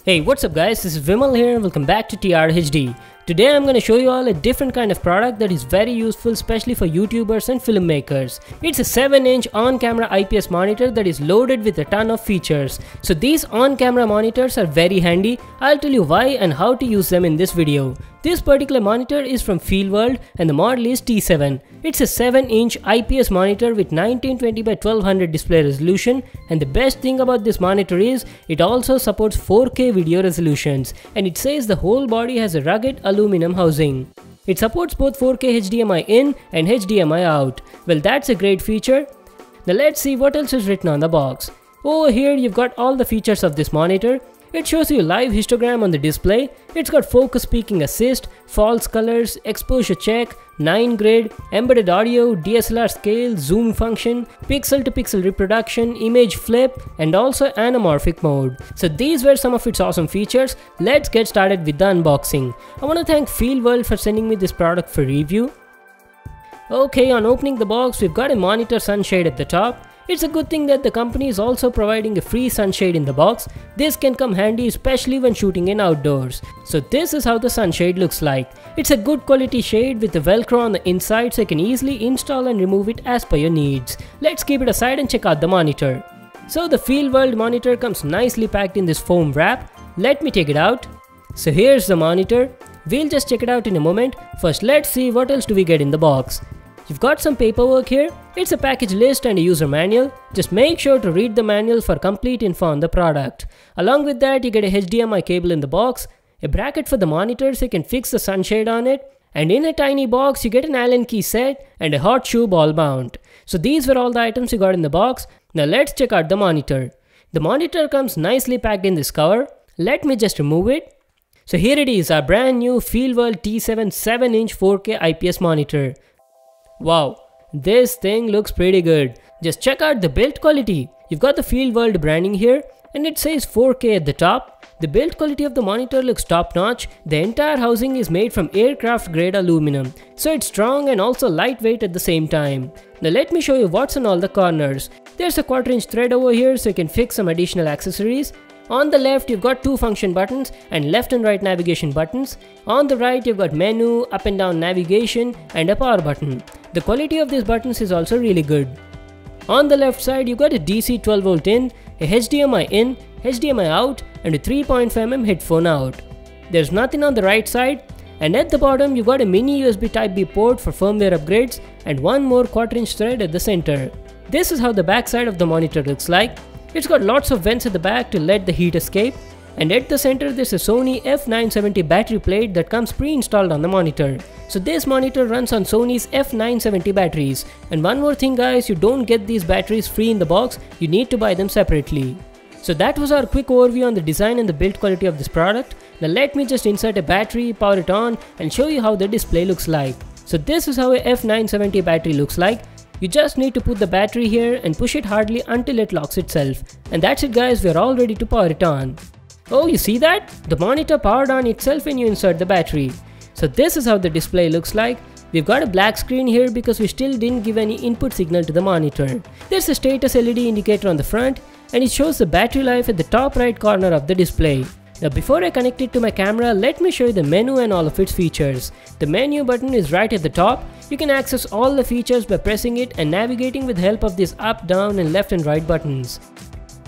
Hey, what's up guys, this is Vimal here and welcome back to TRHD. Today I'm going to show you all a different kind of product that is very useful especially for YouTubers and filmmakers. It's a 7-inch on-camera IPS monitor that is loaded with a ton of features. So these on-camera monitors are very handy. I'll tell you why and how to use them in this video. This particular monitor is from Feelworld and the model is T7. It's a 7-inch IPS monitor with 1920 by 1200 display resolution, and the best thing about this monitor is it also supports 4K video resolutions, and it says the whole body has a rugged aluminum housing. It supports both 4K HDMI in and HDMI out. Well, that's a great feature. Now let's see what else is written on the box. Over here you've got all the features of this monitor. It shows you live histogram on the display. It's got focus peaking assist, false colors, exposure check, 9 grid, embedded audio, DSLR scale, zoom function, pixel to pixel reproduction, image flip, and also anamorphic mode. So these were some of its awesome features. Let's get started with the unboxing. I want to thank Feelworld for sending me this product for review. Okay, on opening the box we've got a monitor sunshade at the top. It's a good thing that the company is also providing a free sunshade in the box. This can come handy especially when shooting in outdoors. So this is how the sunshade looks like. It's a good quality shade with the velcro on the inside so you can easily install and remove it as per your needs. Let's keep it aside and check out the monitor. So the Feelworld monitor comes nicely packed in this foam wrap. Let me take it out. So here's the monitor. We'll just check it out in a moment. First let's see what else do we get in the box. You've got some paperwork here. It's a package list and a user manual. Just make sure to read the manual for complete info on the product. Along with that you get a HDMI cable in the box, a bracket for the monitor so you can fix the sunshade on it, and in a tiny box you get an Allen key set and a hot shoe ball mount. So these were all the items you got in the box. Now let's check out the monitor. The monitor comes nicely packed in this cover. Let me just remove it. So here it is, our brand new Feelworld T7 7-inch 4K IPS monitor. Wow, this thing looks pretty good. Just check out the build quality. You've got the Feelworld branding here and it says 4K at the top. The build quality of the monitor looks top notch. The entire housing is made from aircraft grade aluminum, so it's strong and also lightweight at the same time. Now let me show you what's on all the corners. There's a 1/4-inch thread over here so you can fix some additional accessories. On the left you've got 2 function buttons and left and right navigation buttons. On the right you've got menu, up and down navigation, and a power button. The quality of these buttons is also really good. On the left side you've got a DC 12V in, a HDMI in, HDMI out, and a 3.5mm headphone out. There's nothing on the right side, and at the bottom you've got a mini USB Type-B port for firmware upgrades and one more 1/4-inch thread at the center. This is how the back side of the monitor looks like. It's got lots of vents at the back to let the heat escape, and at the center there's a Sony F970 battery plate that comes pre-installed on the monitor. So this monitor runs on Sony's F970 batteries. And one more thing guys, you don't get these batteries free in the box, you need to buy them separately. So that was our quick overview on the design and the build quality of this product. Now let me just insert a battery, power it on, and show you how the display looks like. So this is how a F970 battery looks like. You just need to put the battery here and push it hardly until it locks itself. And that's it guys, we're all ready to power it on. Oh, you see that? The monitor powered on itself when you insert the battery. So this is how the display looks like. We've got a black screen here because we still didn't give any input signal to the monitor. There's a status LED indicator on the front and it shows the battery life at the top right corner of the display. Now before I connect it to my camera, let me show you the menu and all of its features. The menu button is right at the top. You can access all the features by pressing it and navigating with the help of these up, down, and left and right buttons.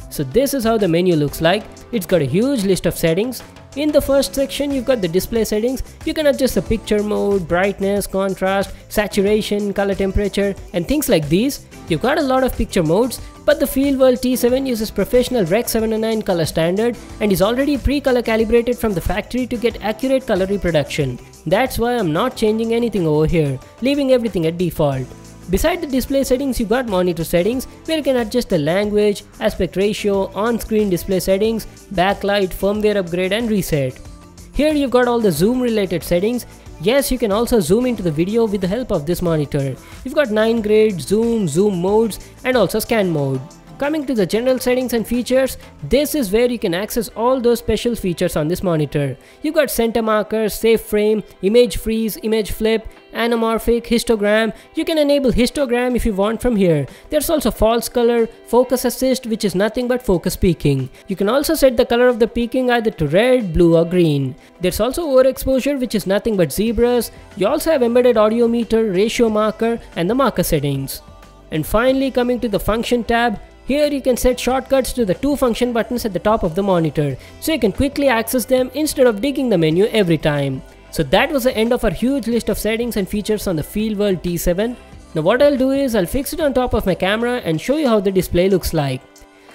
So this is how the menu looks like. It's got a huge list of settings. In the first section you've got the display settings. You can adjust the picture mode, brightness, contrast, saturation, color temperature, and things like these. You've got a lot of picture modes, but the Feelworld T7 uses professional Rec 709 color standard and is already pre-color calibrated from the factory to get accurate color reproduction. That's why I'm not changing anything over here, leaving everything at default. Beside the display settings, you got monitor settings where you can adjust the language, aspect ratio, on-screen display settings, backlight, firmware upgrade, and reset. Here you've got all the zoom related settings. Yes, you can also zoom into the video with the help of this monitor. You've got 9 grid, zoom modes, and also scan mode. Coming to the general settings and features, this is where you can access all those special features on this monitor. You got center markers, safe frame, image freeze, image flip, anamorphic, histogram. You can enable histogram if you want from here. There's also false color, focus assist, which is nothing but focus peaking. You can also set the color of the peaking either to red, blue or green. There's also overexposure, which is nothing but zebras. You also have embedded audio meter, ratio marker and the marker settings. And finally, coming to the function tab, here you can set shortcuts to the 2 function buttons at the top of the monitor, so you can quickly access them instead of digging the menu every time. So that was the end of our huge list of settings and features on the Feelworld T7. Now what I'll do is I'll fix it on top of my camera and show you how the display looks like.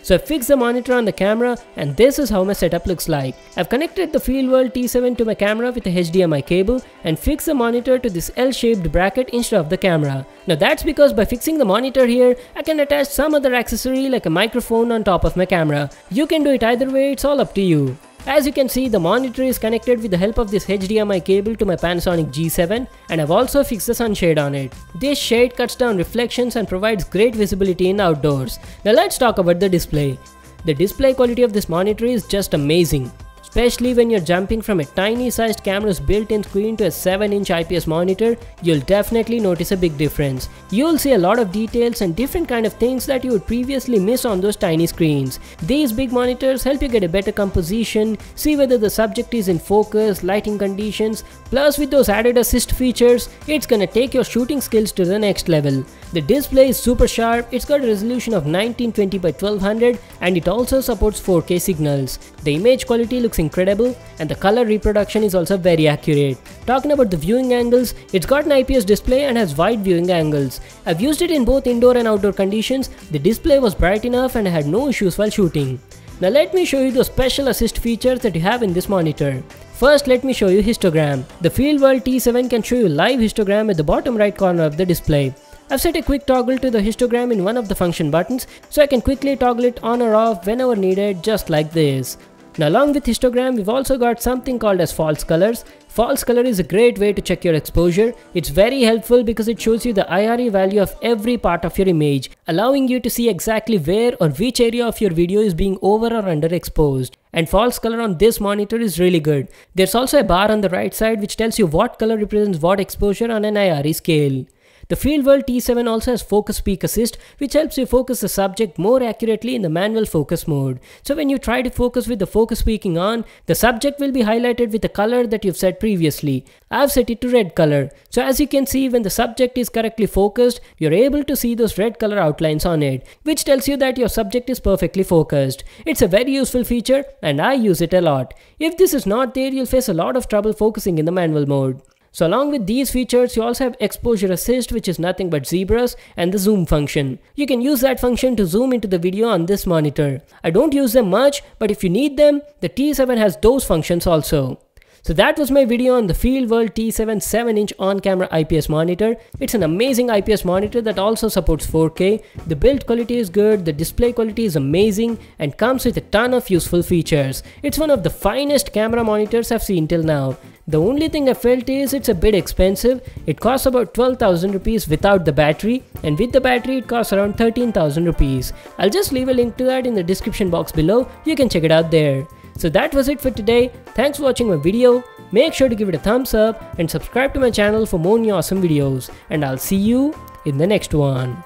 So I fixed the monitor on the camera and this is how my setup looks like. I've connected the Feelworld T7 to my camera with a HDMI cable and fixed the monitor to this L-shaped bracket instead of the camera. Now that's because by fixing the monitor here, I can attach some other accessory like a microphone on top of my camera. You can do it either way, it's all up to you. As you can see, the monitor is connected with the help of this HDMI cable to my Panasonic G7 and I've also fixed the sunshade on it. This shade cuts down reflections and provides great visibility in outdoors. Now let's talk about the display. The display quality of this monitor is just amazing. Especially when you're jumping from a tiny sized camera's built-in screen to a 7-inch IPS monitor, you'll definitely notice a big difference. You'll see a lot of details and different kind of things that you would previously miss on those tiny screens. These big monitors help you get a better composition, see whether the subject is in focus, lighting conditions, plus with those added assist features, it's gonna take your shooting skills to the next level. The display is super sharp, it's got a resolution of 1920 by 1200 and it also supports 4K signals. The image quality looks incredible and the color reproduction is also very accurate. Talking about the viewing angles, it's got an IPS display and has wide viewing angles. I've used it in both indoor and outdoor conditions. The display was bright enough and I had no issues while shooting. Now let me show you the special assist features that you have in this monitor. First, let me show you histogram. The Feelworld T7 can show you live histogram at the bottom right corner of the display. I've set a quick toggle to the histogram in one of the function buttons so I can quickly toggle it on or off whenever needed, just like this. Now along with histogram, we've also got something called as false colors. False color is a great way to check your exposure. It's very helpful because it shows you the IRE value of every part of your image, allowing you to see exactly where or which area of your video is being over or underexposed. And false color on this monitor is really good. There's also a bar on the right side which tells you what color represents what exposure on an IRE scale. The Feelworld T7 also has focus peak assist, which helps you focus the subject more accurately in the manual focus mode. So when you try to focus with the focus peaking on, the subject will be highlighted with the color that you've set previously. I've set it to red color. So as you can see, when the subject is correctly focused, you're able to see those red color outlines on it, which tells you that your subject is perfectly focused. It's a very useful feature and I use it a lot. If this is not there, you'll face a lot of trouble focusing in the manual mode. So along with these features, you also have exposure assist, which is nothing but zebras, and the zoom function. You can use that function to zoom into the video on this monitor. I don't use them much, but if you need them, the T7 has those functions also. So that was my video on the Feelworld T7 7-inch on-camera IPS monitor. It's an amazing IPS monitor that also supports 4K. The build quality is good, the display quality is amazing, and comes with a ton of useful features. It's one of the finest camera monitors I've seen till now. The only thing I felt is it's a bit expensive. It costs about 12,000 rupees without the battery, and with the battery it costs around 13,000 rupees. I'll just leave a link to that in the description box below. You can check it out there. So that was it for today. Thanks for watching my video. Make sure to give it a thumbs up and subscribe to my channel for more new awesome videos. And I'll see you in the next one.